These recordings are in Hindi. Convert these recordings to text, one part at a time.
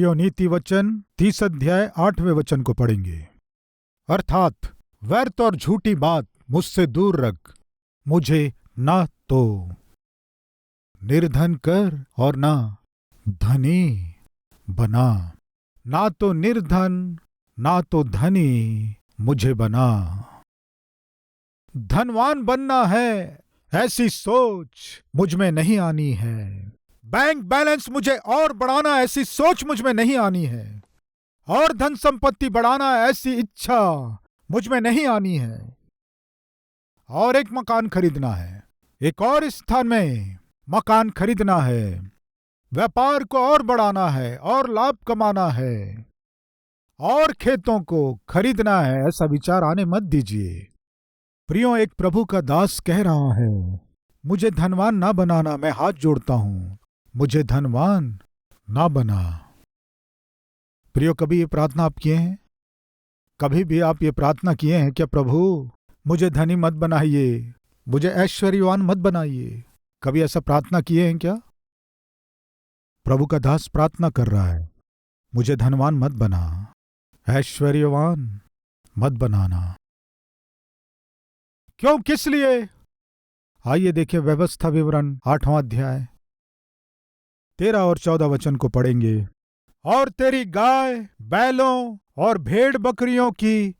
प्रियो, नीति वचन 30 अध्याय 8वें वचन को पढ़ेंगे। अर्थात व्यर्थ और झूठी बात मुझसे दूर रख, मुझे ना तो निर्धन कर और ना धनी बना। ना तो निर्धन ना तो धनी मुझे बना। धनवान बनना है ऐसी सोच मुझ में नहीं आनी है। बैंक बैलेंस मुझे और बढ़ाना ऐसी सोच मुझ में नहीं आनी है। और धन संपत्ति बढ़ाना ऐसी इच्छा मुझ में नहीं आनी है। और एक मकान खरीदना है, एक और स्थान में मकान खरीदना है, व्यापार को और बढ़ाना है और लाभ कमाना है और खेतों को खरीदना है, ऐसा विचार आने मत दीजिए। प्रियो, एक प्रभु का दास कह रहा है, मुझे धनवान ना बनाना। मैं हाथ जोड़ता हूं, मुझे धनवान ना बना। प्रियो, कभी ये प्रार्थना आप किए हैं? कभी भी आप ये प्रार्थना किए हैं क्या, प्रभु मुझे धनी मत बनाइए, मुझे ऐश्वर्यवान मत बनाइए? कभी ऐसा प्रार्थना किए हैं क्या? प्रभु का दास प्रार्थना कर रहा है, मुझे धनवान मत बना, ऐश्वर्यवान मत बनाना। क्यों, किस लिए? आइए देखिए व्यवस्था विवरण 8वां अध्याय 13 और 14 वचन को पढ़ेंगे। और तेरी गाय बैलों और भेड़ बकरियों की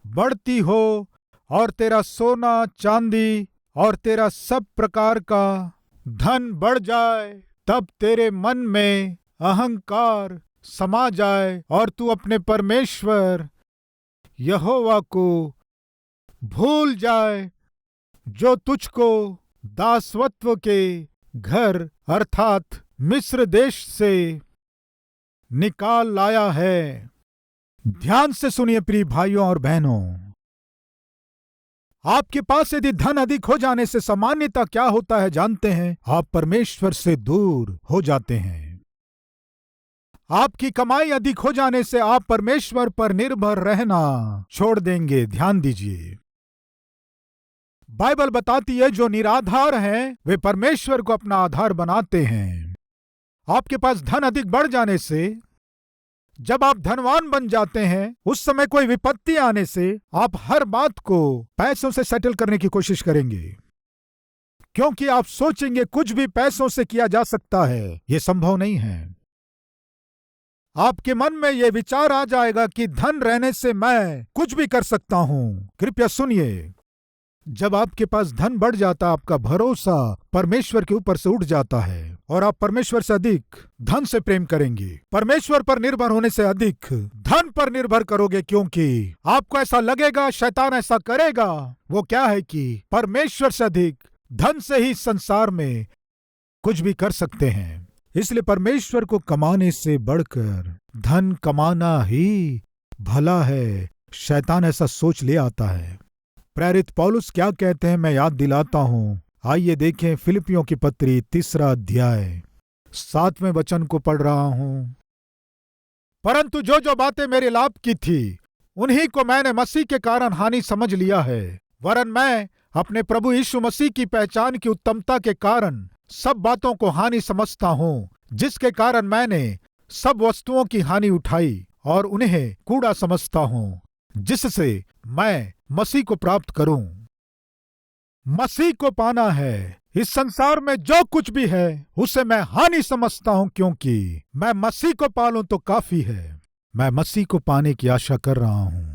बढ़ती हो और तेरा सोना चांदी और तेरा सब प्रकार का धन बढ़ जाए, तब तेरे मन में अहंकार समा जाए और तू अपने परमेश्वर यहोवा को भूल जाए, जो तुझको दासत्व के घर अर्थात मिस्र देश से निकाल लाया है। ध्यान से सुनिए प्रिय भाइयों और बहनों, आपके पास यदि धन अधिक हो जाने से सामान्यतः क्या होता है जानते हैं? आप परमेश्वर से दूर हो जाते हैं। आपकी कमाई अधिक हो जाने से आप परमेश्वर पर निर्भर रहना छोड़ देंगे। ध्यान दीजिए, बाइबल बताती है जो निराधार हैं वे परमेश्वर को अपना आधार बनाते हैं। आपके पास धन अधिक बढ़ जाने से, जब आप धनवान बन जाते हैं, उस समय कोई विपत्ति आने से आप हर बात को पैसों से सेटल करने की कोशिश करेंगे, क्योंकि आप सोचेंगे कुछ भी पैसों से किया जा सकता है। यह संभव नहीं है। आपके मन में यह विचार आ जाएगा कि धन रहने से मैं कुछ भी कर सकता हूं। कृपया सुनिए, जब आपके पास धन बढ़ जाता, आपका भरोसा परमेश्वर के ऊपर से उठ जाता है और आप परमेश्वर से अधिक धन से प्रेम करेंगे। परमेश्वर पर निर्भर होने से अधिक धन पर निर्भर करोगे, क्योंकि आपको ऐसा लगेगा, शैतान ऐसा करेगा, वो क्या है कि परमेश्वर से अधिक धन से ही संसार में कुछ भी कर सकते हैं। इसलिए परमेश्वर को कमाने से बढ़कर धन कमाना ही भला है। शैतान ऐसा सोच ले आता है। प्रेरित पौलुस क्या कहते हैं, मैं याद दिलाता हूं। आइए देखें फिलिपियों की पत्री 3 अध्याय 7वें वचन को पढ़ रहा हूं। परंतु जो जो बातें मेरे लाभ की थी, उन्हीं को मैंने मसीह के कारण हानि समझ लिया है। वरन मैं अपने प्रभु यीशु मसीह की पहचान की उत्तमता के कारण सब बातों को हानि समझता हूं, जिसके कारण मैंने सब वस्तुओं की हानि उठाई और उन्हें कूड़ा समझता हूं, जिससे मैं मसीह को प्राप्त करूं। मसीह को पाना है। इस संसार में जो कुछ भी है उसे मैं हानि समझता हूं, क्योंकि मैं मसीह को पालूं तो काफी है। मैं मसीह को पाने की आशा कर रहा हूं।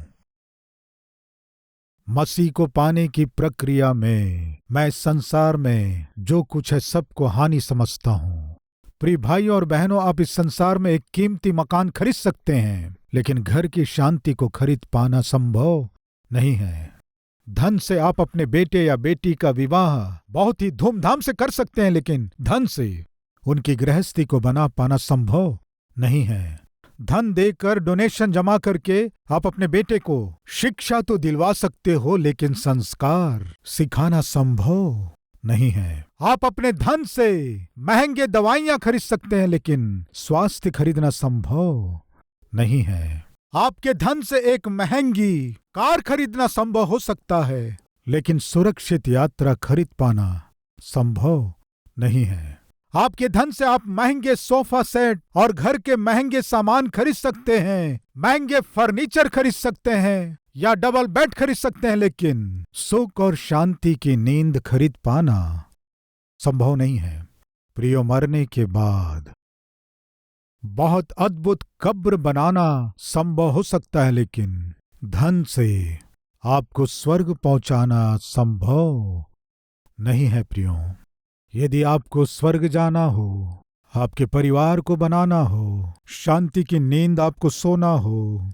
मसीह को पाने की प्रक्रिया में मैं इस संसार में जो कुछ है सबको हानि समझता हूं। प्रिय भाइयों और बहनों, आप इस संसार में एक कीमती मकान खरीद सकते हैं, लेकिन घर की शांति को खरीद पाना संभव नहीं है। धन से आप अपने बेटे या बेटी का विवाह बहुत ही धूमधाम से कर सकते हैं, लेकिन धन से उनकी गृहस्थी को बना पाना संभव नहीं है। धन देकर, डोनेशन जमा करके आप अपने बेटे को शिक्षा तो दिलवा सकते हो, लेकिन संस्कार सिखाना संभव नहीं है। आप अपने धन से महंगे दवाइयां खरीद सकते हैं, लेकिन स्वास्थ्य खरीदना संभव नहीं है। आपके धन से एक महंगी कार खरीदना संभव हो सकता है, लेकिन सुरक्षित यात्रा खरीद पाना संभव नहीं है। आपके धन से आप महंगे सोफा सेट और घर के महंगे सामान खरीद सकते हैं, महंगे फर्नीचर खरीद सकते हैं या डबल बेड खरीद सकते हैं, लेकिन सुख और शांति की नींद खरीद पाना संभव नहीं है। प्रियो, मरने के बाद बहुत अद्भुत कब्र बनाना संभव हो सकता है, लेकिन धन से आपको स्वर्ग पहुंचाना संभव नहीं है। प्रियो, यदि आपको स्वर्ग जाना हो, आपके परिवार को बनाना हो, शांति की नींद आपको सोना हो,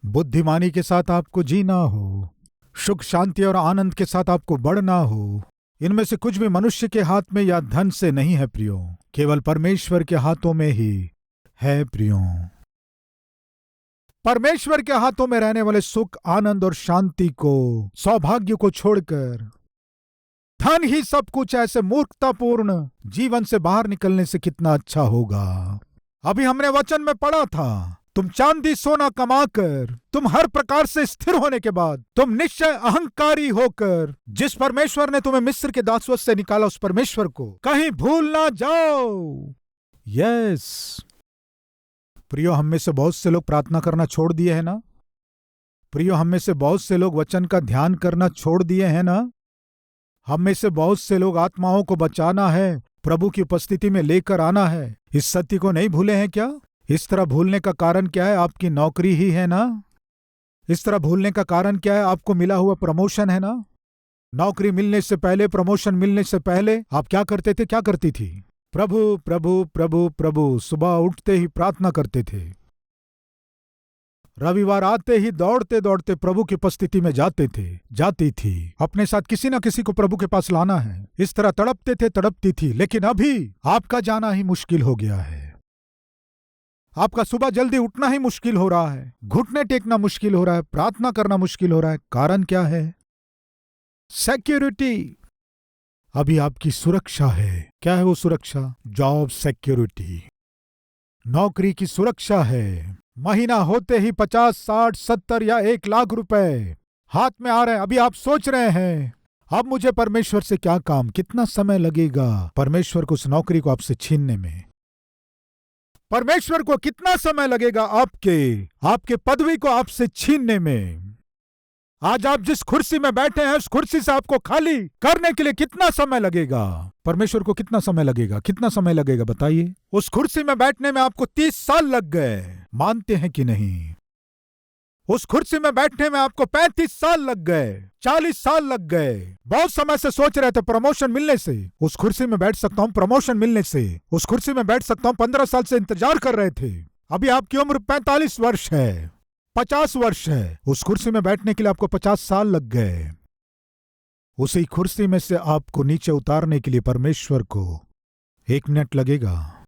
बुद्धिमानी के साथ आपको जीना हो, सुख शांति और आनंद के साथ आपको बढ़ना हो, इनमें से कुछ भी मनुष्य के हाथ में या धन से नहीं है प्रियो, केवल परमेश्वर के हाथों में ही है प्रियो। परमेश्वर के हाथों में रहने वाले सुख, आनंद और शांति को, सौभाग्य को छोड़कर धन ही सब कुछ ऐसे मूर्खतापूर्ण जीवन से बाहर निकलने से कितना अच्छा होगा। अभी हमने वचन में पढ़ा था, तुम चांदी सोना कमाकर, तुम हर प्रकार से स्थिर होने के बाद, तुम निश्चय अहंकारी होकर जिस परमेश्वर ने तुम्हें मिस्र के दासत्व से निकाला, उस परमेश्वर को कहीं भूल ना जाओ। यस प्रियो, हम में से बहुत से लोग प्रार्थना करना छोड़ दिए हैं ना। प्रियो, हम में से बहुत से लोग वचन का ध्यान करना छोड़ दिए हैं ना। हम में से बहुत से लोग आत्माओं को बचाना है, प्रभु की उपस्थिति में लेकर आना है, इस सत्य को नहीं भूले हैं क्या? इस तरह भूलने का कारण क्या है? आपकी नौकरी ही है ना। इस तरह भूलने का कारण क्या है? आपको मिला हुआ प्रमोशन है ना। नौकरी मिलने से पहले, प्रमोशन मिलने से पहले आप क्या करते थे, क्या करती थी? प्रभु प्रभु प्रभु प्रभु सुबह उठते ही प्रार्थना करते थे। रविवार आते ही दौड़ते दौड़ते प्रभु की उपस्थिति में जाती थी। अपने साथ किसी न किसी को प्रभु के पास लाना है। इस तरह तड़पते थे, तड़पती थी। लेकिन अभी आपका जाना ही मुश्किल हो गया है। आपका सुबह जल्दी उठना ही मुश्किल हो रहा है, घुटने टेकना मुश्किल हो रहा है, प्रार्थना करना मुश्किल हो रहा है। कारण क्या है? सिक्योरिटी। अभी आपकी सुरक्षा है। क्या है वो सुरक्षा? जॉब सिक्योरिटी, नौकरी की सुरक्षा है। महीना होते ही 50, 60, 70 या 1 लाख रुपए हाथ में आ रहे हैं। अभी आप सोच रहे हैं, अब मुझे परमेश्वर से क्या काम, कितना समय लगेगा परमेश्वर को उस नौकरी को आपसे छीनने में? परमेश्वर को कितना समय लगेगा आपके पदवी को आपसे छीनने में? आज आप जिस कुर्सी में बैठे हैं, उस कुर्सी से आपको खाली करने के लिए कितना समय लगेगा? परमेश्वर को कितना समय लगेगा? कितना समय लगेगा बताइए? उस कुर्सी में बैठने में आपको 30 साल लग गए, मानते हैं कि नहीं? उस कुर्सी में बैठने में आपको 35 साल लग गए, 40 साल लग गए। बहुत समय से सोच रहे थे प्रमोशन मिलने से उस कुर्सी में बैठ सकता हूं, प्रमोशन मिलने से उस कुर्सी में बैठ सकता हूं। 15 साल से इंतजार कर रहे थे। अभी आपकी उम्र 45 वर्ष है, 50 वर्ष है। उस कुर्सी में बैठने के लिए आपको 50 साल लग गए। उसी कुर्सी में से आपको नीचे उतारने के लिए परमेश्वर को 1 मिनट लगेगा।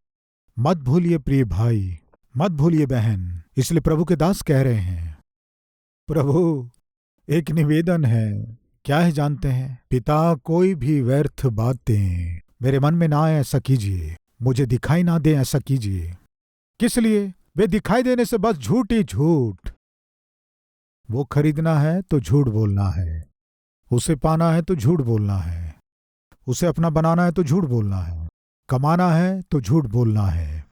मत भूलिए प्रिय भाई, मत भूलिए बहन। इसलिए प्रभु के दास कह रहे हैं, प्रभु एक निवेदन है। क्या है जानते हैं? पिता, कोई भी व्यर्थ बातें मेरे मन में ना आए ऐसा कीजिए, मुझे दिखाई ना दे ऐसा कीजिए। किस लिए? वे दिखाई देने से बस झूठ ही झूठ। वो खरीदना है तो झूठ बोलना है, उसे पाना है तो झूठ बोलना है, उसे अपना बनाना है तो झूठ बोलना है, कमाना है तो झूठ बोलना है।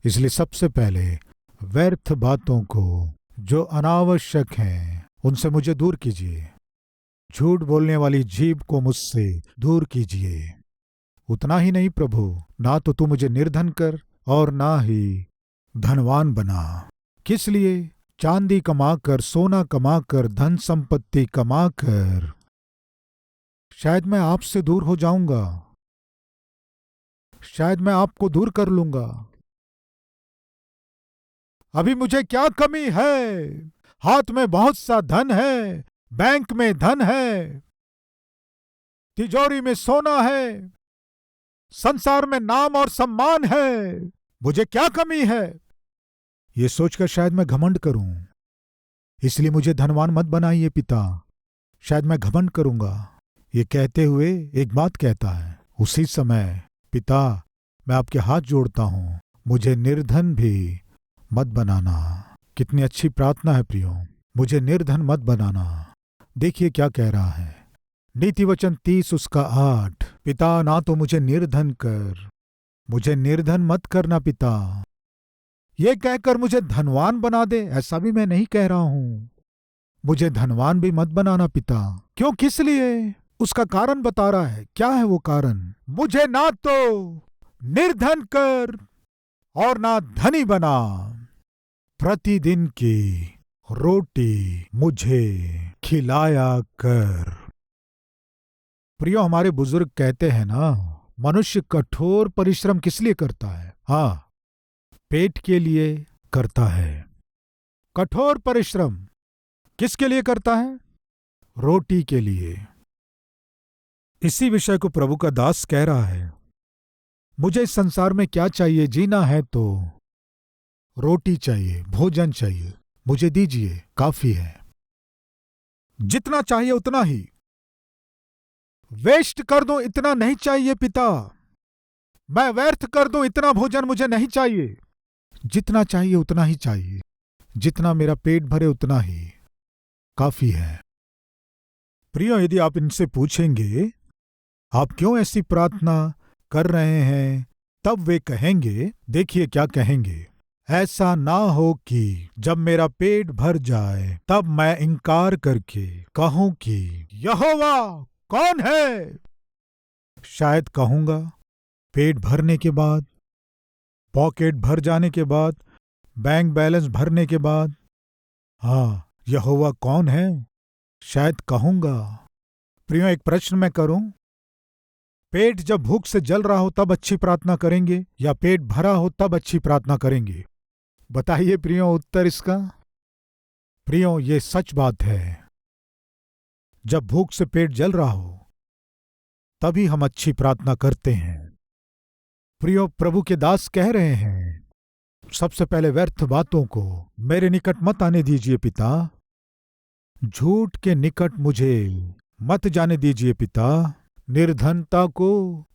इसलिए सबसे पहले व्यर्थ बातों को जो अनावश्यक हैं उनसे मुझे दूर कीजिए। झूठ बोलने वाली जीभ को मुझसे दूर कीजिए। उतना ही नहीं प्रभु, ना तो तू मुझे निर्धन कर और ना ही धनवान बना। किस लिए? चांदी कमाकर, सोना कमाकर, धन संपत्ति कमाकर शायद मैं आपसे दूर हो जाऊंगा, शायद मैं आपको दूर कर लूंगा। अभी मुझे क्या कमी है? हाथ में बहुत सा धन है, बैंक में धन है, तिजोरी में सोना है, संसार में नाम और सम्मान है। मुझे क्या कमी है? ये सोचकर शायद मैं घमंड करूं। इसलिए मुझे धनवान मत बनाइए पिता, शायद मैं घमंड करूंगा। ये कहते हुए एक बात कहता है, उसी समय पिता, मैं आपके हाथ जोड़ता हूं, मुझे निर्धन भी मत बनाना। कितनी अच्छी प्रार्थना है प्रियो, मुझे निर्धन मत बनाना। देखिए क्या कह रहा है, नीति वचन 30 उसका 8। पिता ना तो मुझे निर्धन कर, मुझे निर्धन मत करना पिता। ये कहकर मुझे धनवान बना दे, ऐसा भी मैं नहीं कह रहा हूं। मुझे धनवान भी मत बनाना पिता। क्यों, किस लिए? उसका कारण बता रहा है। क्या है वो कारण? मुझे ना तो निर्धन कर और ना धनी बना, प्रतिदिन की रोटी मुझे खिलाया कर। प्रियो, हमारे बुजुर्ग कहते हैं ना, मनुष्य कठोर परिश्रम किस लिए करता है? हाँ, पेट के लिए करता है। कठोर परिश्रम किसके लिए करता है? रोटी के लिए। इसी विषय को प्रभु का दास कह रहा है, मुझे इस संसार में क्या चाहिए? जीना है तो रोटी चाहिए, भोजन चाहिए, मुझे दीजिए, काफी है। जितना चाहिए उतना ही, वेस्ट कर दूं इतना नहीं चाहिए पिता। मैं व्यर्थ कर दूं इतना भोजन मुझे नहीं चाहिए। जितना चाहिए उतना ही चाहिए, जितना मेरा पेट भरे उतना ही काफी है। प्रियो, यदि आप इनसे पूछेंगे आप क्यों ऐसी प्रार्थना कर रहे हैं, तब वे कहेंगे, देखिए क्या कहेंगे, ऐसा ना हो कि जब मेरा पेट भर जाए तब मैं इनकार करके कहूं कि यहोवा कौन है। शायद कहूंगा पेट भरने के बाद, पॉकेट भर जाने के बाद, बैंक बैलेंस भरने के बाद, हाँ, यहोवा कौन है, शायद कहूंगा। प्रियो, एक प्रश्न मैं करूं, पेट जब भूख से जल रहा हो तब अच्छी प्रार्थना करेंगे या पेट भरा हो तब अच्छी प्रार्थना करेंगे? बताइए प्रियो उत्तर इसका। प्रियो, ये सच बात है, जब भूख से पेट जल रहा हो तभी हम अच्छी प्रार्थना करते हैं। प्रियो, प्रभु के दास कह रहे हैं, सबसे पहले व्यर्थ बातों को मेरे निकट मत आने दीजिए पिता। झूठ के निकट मुझे मत जाने दीजिए पिता। निर्धनता को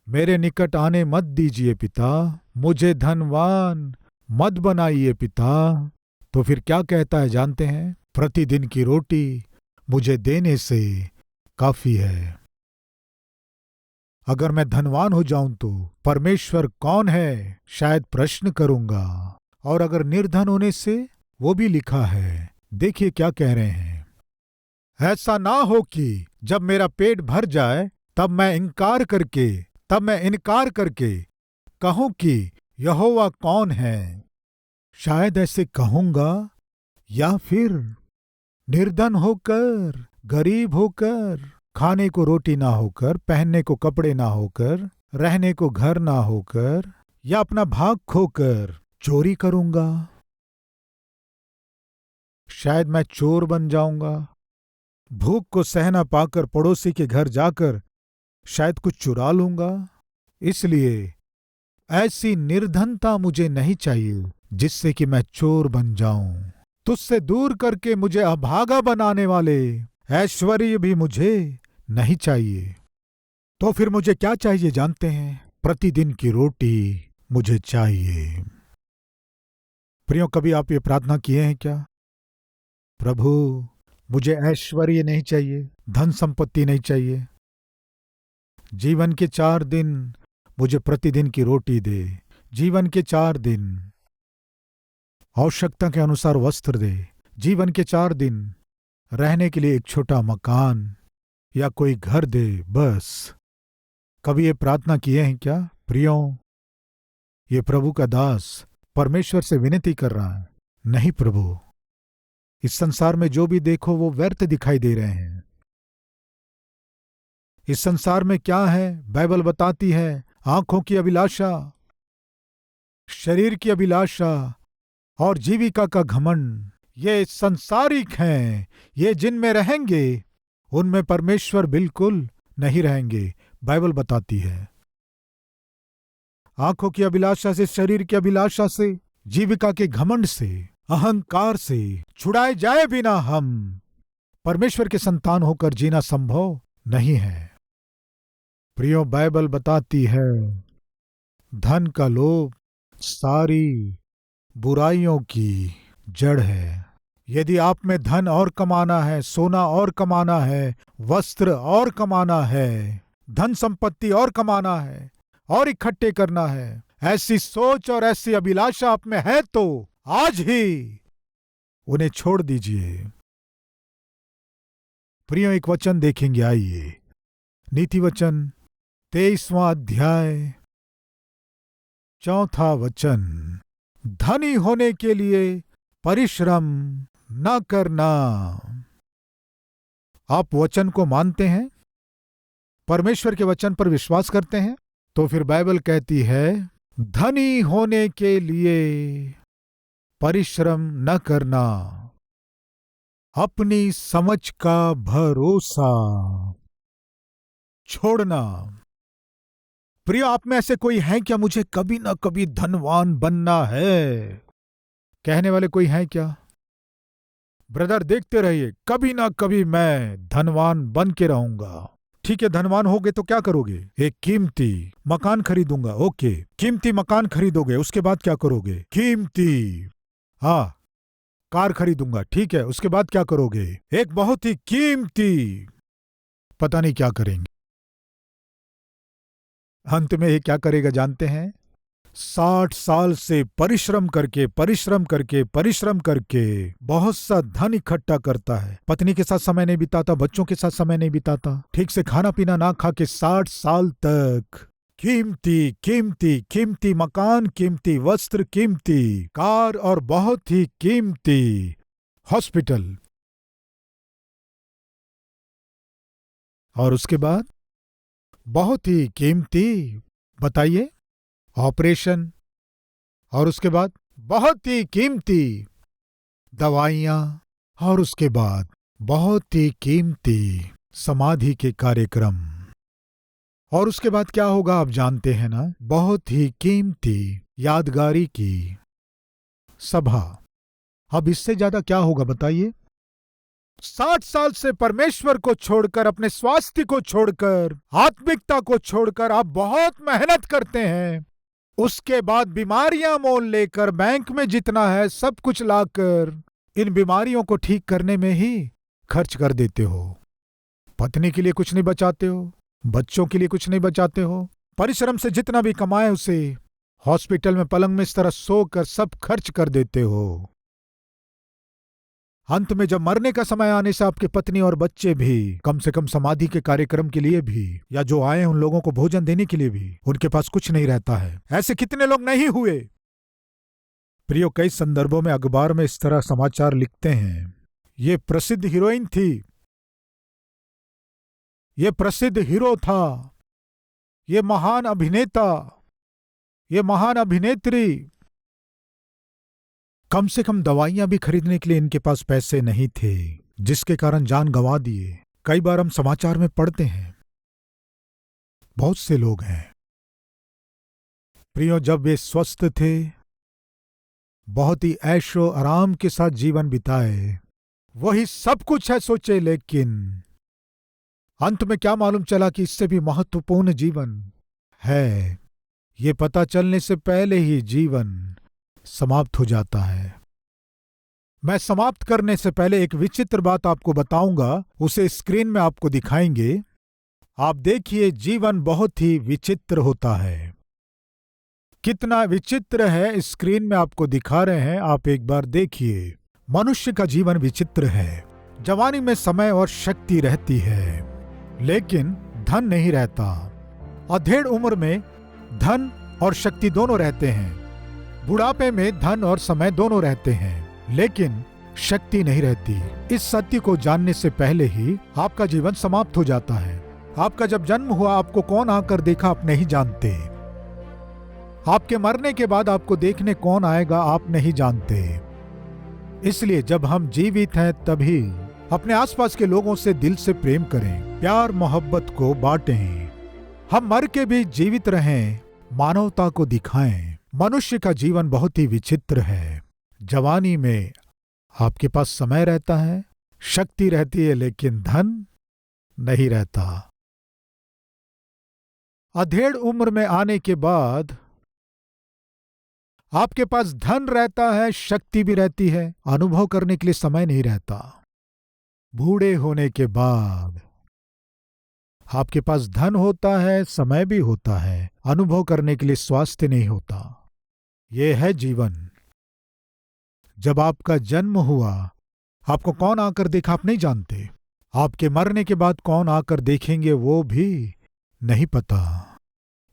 मेरे निकट आने मत दीजिए पिता। मुझे धनवान मत बनाइए पिता। तो फिर क्या कहता है जानते हैं? प्रतिदिन की रोटी मुझे देने से काफी है। अगर मैं धनवान हो जाऊं तो परमेश्वर कौन है, शायद प्रश्न करूंगा। और अगर निर्धन होने से, वो भी लिखा है, देखिए क्या कह रहे हैं, ऐसा ना हो कि जब मेरा पेट भर जाए तब मैं इनकार करके कहूं कि यहोवा कौन है। शायद ऐसे कहूंगा, या फिर निर्धन होकर, गरीब होकर, खाने को रोटी ना होकर, पहनने को कपड़े ना होकर, रहने को घर ना होकर, या अपना भाग खोकर चोरी करूंगा। शायद मैं चोर बन जाऊंगा। भूख को सह ना पाकर पड़ोसी के घर जाकर शायद कुछ चुरा लूंगा। इसलिए ऐसी निर्धनता मुझे नहीं चाहिए जिससे कि मैं चोर बन जाऊं। तुझसे दूर करके मुझे अभागा बनाने वाले ऐश्वर्य भी मुझे नहीं चाहिए। तो फिर मुझे क्या चाहिए जानते हैं? प्रतिदिन की रोटी मुझे चाहिए। प्रियो, कभी आप ये प्रार्थना किए हैं क्या? प्रभु, मुझे ऐश्वर्य नहीं चाहिए, धन संपत्ति नहीं चाहिए, जीवन के 4 दिन मुझे प्रतिदिन की रोटी दे। जीवन के 4 दिन आवश्यकता के अनुसार वस्त्र दे। जीवन के 4 दिन रहने के लिए एक छोटा मकान या कोई घर दे, बस। कभी ये प्रार्थना किए हैं क्या? प्रियो, ये प्रभु का दास परमेश्वर से विनती कर रहा है, नहीं प्रभु, इस संसार में जो भी देखो वो व्यर्थ दिखाई दे रहे हैं। इस संसार में क्या है? बाइबल बताती है, आंखों की अभिलाषा, शरीर की अभिलाषा और जीविका का घमंड, ये संसारिक हैं। ये जिनमें रहेंगे उनमें परमेश्वर बिल्कुल नहीं रहेंगे, बाइबल बताती है। आंखों की अभिलाषा से, शरीर की अभिलाषा से, जीविका के घमंड से, अहंकार से छुड़ाए जाए बिना हम परमेश्वर के संतान होकर जीना संभव नहीं है। प्रियो, बाइबल बताती है, धन का लोभ सारी बुराइयों की जड़ है। यदि आप में धन और कमाना है, सोना और कमाना है, वस्त्र और कमाना है, धन संपत्ति और कमाना है और इकट्ठे करना है, ऐसी सोच और ऐसी अभिलाषा आप में है तो आज ही उन्हें छोड़ दीजिए। प्रियो, एक वचन देखेंगे, आइए। नीति वचन 23वां अध्याय 4वां वचन। धनी होने के लिए परिश्रम न करना। आप वचन को मानते हैं, परमेश्वर के वचन पर विश्वास करते हैं, तो फिर बाइबल कहती है धनी होने के लिए परिश्रम न करना, अपनी समझ का भरोसा छोड़ना। प्रिय, आप में ऐसे कोई है क्या, मुझे कभी ना कभी धनवान बनना है? कहने वाले कोई है क्या? ब्रदर, देखते रहिए, कभी ना कभी मैं धनवान बन के रहूंगा। ठीक है, धनवान होगे तो क्या करोगे? एक कीमती मकान खरीदूंगा। ओके, कीमती मकान खरीदोगे, उसके बाद क्या करोगे? कीमती कार खरीदूंगा। ठीक है, उसके बाद क्या करोगे? एक बहुत ही कीमती, पता नहीं क्या करेंगे। अंत में ये क्या करेगा जानते हैं? 60 साल से परिश्रम करके बहुत सा धन इकट्ठा करता है। पत्नी के साथ समय नहीं बिताता, बच्चों के साथ समय नहीं बिताता, ठीक से खाना पीना ना खा के 60 साल तक कीमती कीमती कीमती मकान, कीमती वस्त्र, कीमती कार और बहुत ही कीमती हॉस्पिटल, और उसके बाद बहुत ही कीमती, बताइए, ऑपरेशन, और उसके बाद बहुत ही कीमती दवाइयां, और उसके बाद बहुत ही कीमती समाधि के कार्यक्रम, और उसके बाद क्या होगा आप जानते हैं ना? बहुत ही कीमती यादगारी की सभा। अब इससे ज्यादा क्या होगा बताइए? 60 साल से परमेश्वर को छोड़कर, अपने स्वास्थ्य को छोड़कर, आत्मिकता को छोड़कर आप बहुत मेहनत करते हैं, उसके बाद बीमारियां मोल लेकर बैंक में जितना है सब कुछ लाकर इन बीमारियों को ठीक करने में ही खर्च कर देते हो। पत्नी के लिए कुछ नहीं बचाते हो, बच्चों के लिए कुछ नहीं बचाते हो, परिश्रम से जितना भी कमाए उसे हॉस्पिटल में पलंग में इस तरह सोकर सब खर्च कर देते हो। अंत में जब मरने का समय आने से आपके पत्नी और बच्चे भी कम से कम समाधि के कार्यक्रम के लिए भी, या जो आए उन लोगों को भोजन देने के लिए भी उनके पास कुछ नहीं रहता है। ऐसे कितने लोग नहीं हुए? प्रियो, कई संदर्भों में अखबार में इस तरह समाचार लिखते हैं, ये प्रसिद्ध हीरोइन थी, ये प्रसिद्ध हीरो था, ये महान अभिनेता, ये महान अभिनेत्री। कम से कम दवाइयां भी खरीदने के लिए इनके पास पैसे नहीं थे, जिसके कारण जान गंवा दिए। कई बार हम समाचार में पढ़ते हैं, बहुत से लोग हैं प्रियो, जब वे स्वस्थ थे, बहुत ही ऐशो आराम के साथ जीवन बिताए, वही सब कुछ है सोचे, लेकिन अंत में क्या मालूम चला कि इससे भी महत्वपूर्ण जीवन है, ये पता चलने से पहले ही जीवन समाप्त हो जाता है। मैं समाप्त करने से पहले एक विचित्र बात आपको बताऊंगा, उसे स्क्रीन में आपको दिखाएंगे। आप देखिए, जीवन बहुत ही विचित्र होता है। कितना विचित्र है, स्क्रीन में आपको दिखा रहे हैं, आप एक बार देखिए। मनुष्य का जीवन विचित्र है। जवानी में समय और शक्ति रहती है, लेकिन धन नहीं रहता। अधेड़ उम्र में धन और शक्ति दोनों रहते हैं। बुढ़ापे में धन और समय दोनों रहते हैं, लेकिन शक्ति नहीं रहती। इस सत्य को जानने से पहले ही आपका जीवन समाप्त हो जाता है। आपका जब जन्म हुआ, आपको कौन आकर देखा आप नहीं जानते। आपके मरने के बाद आपको देखने कौन आएगा आप नहीं जानते। इसलिए जब हम जीवित हैं तभी अपने आसपास के लोगों से दिल से प्रेम करें, प्यार मोहब्बत को बांटें। हम मर के भी जीवित रहें, मानवता को दिखाएं। मनुष्य का जीवन बहुत ही विचित्र है। जवानी में आपके पास समय रहता है, शक्ति रहती है, लेकिन धन नहीं रहता। अधेड़ उम्र में आने के बाद आपके पास धन रहता है, शक्ति भी रहती है, अनुभव करने के लिए समय नहीं रहता। बूढ़े होने के बाद आपके पास धन होता है, समय भी होता है, अनुभव करने के लिए स्वास्थ्य नहीं होता। ये है जीवन। जब आपका जन्म हुआ, आपको कौन आकर देखा आप नहीं जानते। आपके मरने के बाद कौन आकर देखेंगे वो भी नहीं पता।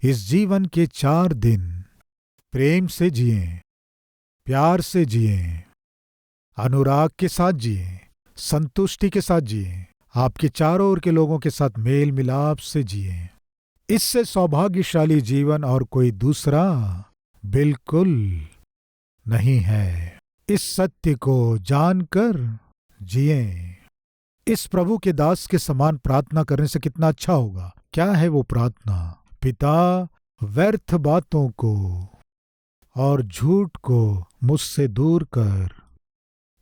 इस जीवन के 4 दिन प्रेम से जिए, प्यार से जिए, अनुराग के साथ जिए, संतुष्टि के साथ जिए, आपके चारों ओर के लोगों के साथ मेल मिलाप से जिए। इससे सौभाग्यशाली जीवन और कोई दूसरा बिल्कुल नहीं है। इस सत्य को जानकर जिए। इस प्रभु के दास के समान प्रार्थना करने से कितना अच्छा होगा। क्या है वो प्रार्थना? पिता, व्यर्थ बातों को और झूठ को मुझसे दूर कर,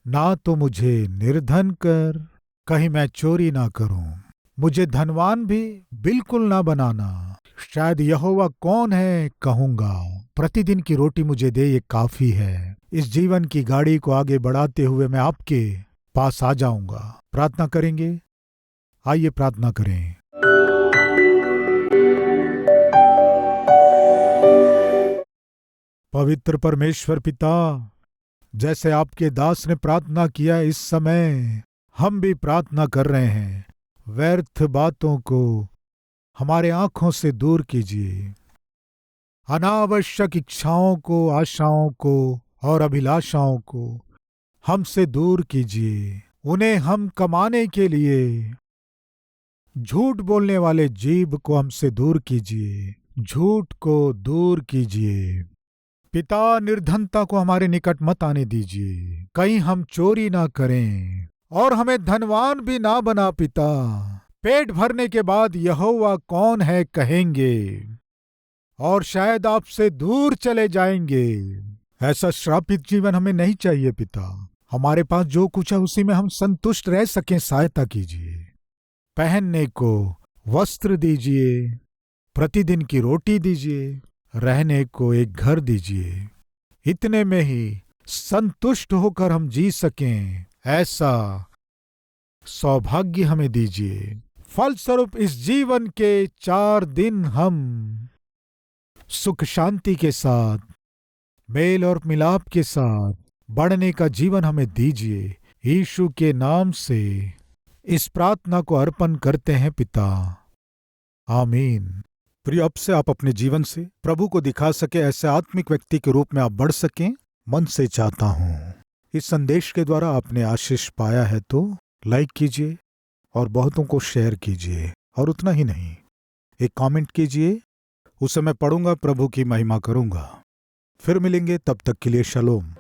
ना तो मुझे निर्धन कर, कहीं मैं चोरी ना करूं, मुझे धनवान भी बिल्कुल ना बनाना। शायद यहोवा कौन है कहूंगा, प्रतिदिन की रोटी मुझे दे ये काफी है। इस जीवन की गाड़ी को आगे बढ़ाते हुए मैं आपके पास आ जाऊंगा। प्रार्थना करेंगे? आइए प्रार्थना करें। पवित्र परमेश्वर पिता, जैसे आपके दास ने प्रार्थना किया, इस समय हम भी प्रार्थना कर रहे हैं। व्यर्थ बातों को हमारे आंखों से दूर कीजिए। अनावश्यक इच्छाओं को, आशाओं को और अभिलाषाओं को हमसे दूर कीजिए। उन्हें हम कमाने के लिए झूठ बोलने वाले जीभ को हमसे दूर कीजिए। झूठ को दूर कीजिए। पिता, निर्धनता को हमारे निकट मत आने दीजिए। कहीं हम चोरी ना करें और हमें धनवान भी ना बना। पिता, पेट भरने के बाद यहोवा कौन है कहेंगे और शायद आपसे दूर चले जाएंगे। ऐसा श्रापित जीवन हमें नहीं चाहिए। पिता, हमारे पास जो कुछ है उसी में हम संतुष्ट रह सकें, सहायता कीजिए। पहनने को वस्त्र दीजिए, प्रतिदिन की रोटी दीजिए, रहने को एक घर दीजिए। इतने में ही संतुष्ट होकर हम जी सकें, ऐसा सौभाग्य हमें दीजिए। फलस्वरूप इस जीवन के 4 दिन हम सुख शांति के साथ, मेल और मिलाप के साथ बढ़ने का जीवन हमें दीजिए। यीशु के नाम से इस प्रार्थना को अर्पण करते हैं पिता, आमीन। प्रिय, अब से आप अपने जीवन से प्रभु को दिखा सके, ऐसे आत्मिक व्यक्ति के रूप में आप बढ़ सकें, मन से चाहता हूं। इस संदेश के द्वारा आपने आशीष पाया है तो लाइक कीजिए और बहुतों को शेयर कीजिए। और उतना ही नहीं, एक कमेंट कीजिए, उसे मैं पढ़ूंगा, प्रभु की महिमा करूंगा। फिर मिलेंगे, तब तक के लिए शलोम।